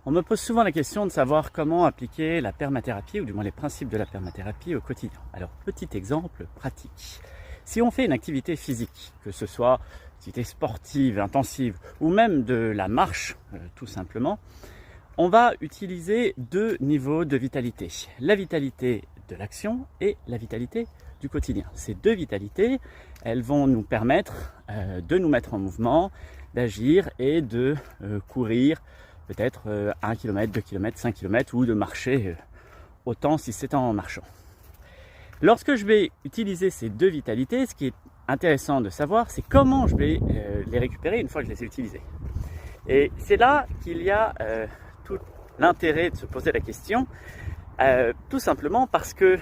On me pose souvent la question de savoir comment appliquer la permathérapie, ou du moins les principes de la permathérapie au quotidien. Alors, petit exemple pratique. Si on fait une activité physique, que ce soit une activité sportive, intensive, ou même de la marche, tout simplement, on va utiliser deux niveaux de vitalité. La vitalité de l'action et la vitalité du quotidien. Ces deux vitalités, elles vont nous permettre de nous mettre en mouvement, d'agir et de courir peut-être 1 km, 2 km, 5 km ou de marcher autant si c'est en marchant. Lorsque je vais utiliser ces deux vitalités, ce qui est intéressant de savoir, c'est comment je vais les récupérer une fois que je les ai utilisées. Et c'est là qu'il y a tout l'intérêt de se poser la question, tout simplement parce que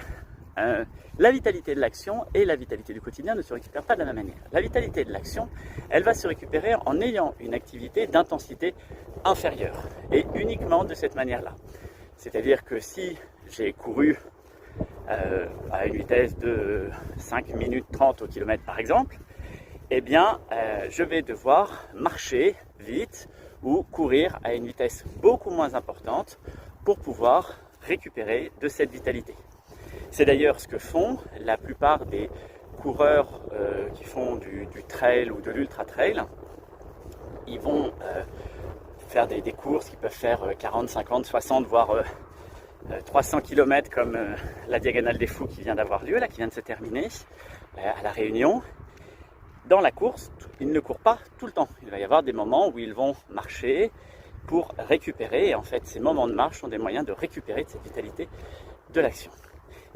la vitalité de l'action et la vitalité du quotidien ne se récupèrent pas de la même manière. La vitalité de l'action, elle va se récupérer en ayant une activité d'intensité inférieure et uniquement de cette manière-là. C'est-à-dire que si j'ai couru à une vitesse de 5 minutes 30 au kilomètre par exemple, eh bien je vais devoir marcher vite ou courir à une vitesse beaucoup moins importante pour pouvoir récupérer de cette vitalité. C'est d'ailleurs ce que font la plupart des coureurs qui font du trail ou de l'ultra trail. Ils vont faire des courses qui peuvent faire 40, 50, 60, voire 300 km comme la Diagonale des Fous qui vient d'avoir lieu, là, qui vient de se terminer à La Réunion. Dans la course, ils ne courent pas tout le temps. Il va y avoir des moments où ils vont marcher pour récupérer. Et en fait, ces moments de marche sont des moyens de récupérer de cette vitalité de l'action.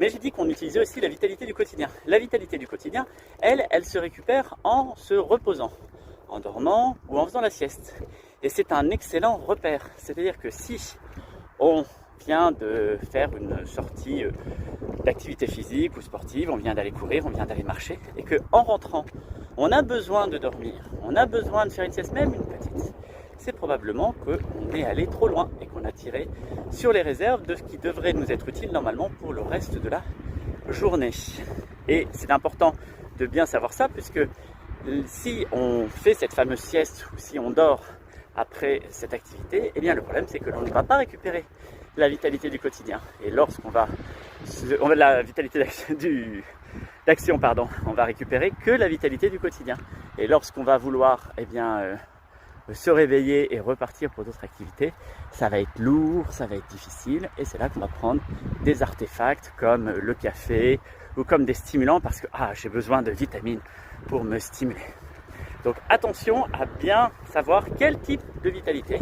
Mais j'ai dit qu'on utilisait aussi la vitalité du quotidien. La vitalité du quotidien, elle se récupère en se reposant, en dormant ou en faisant la sieste. Et c'est un excellent repère. C'est-à-dire que si on vient de faire une sortie d'activité physique ou sportive, on vient d'aller courir, on vient d'aller marcher, et qu'en rentrant, on a besoin de dormir, on a besoin de faire une sieste, même une petite, c'est probablement qu'on est allé trop loin et qu'on a tiré sur les réserves de ce qui devrait nous être utile normalement pour le reste de la journée. Et c'est important de bien savoir ça, puisque si on fait cette fameuse sieste ou si on dort après cette activité, eh bien le problème c'est que l'on ne va pas récupérer la vitalité du quotidien. Et lorsqu'on va la vitalité d'action, on va récupérer que la vitalité du quotidien. Et lorsqu'on va vouloir se réveiller et repartir pour d'autres activités, ça va être lourd, ça va être difficile, et c'est là qu'on va prendre des artefacts comme le café ou comme des stimulants parce que j'ai besoin de vitamines pour me stimuler. Donc attention à bien savoir quel type de vitalité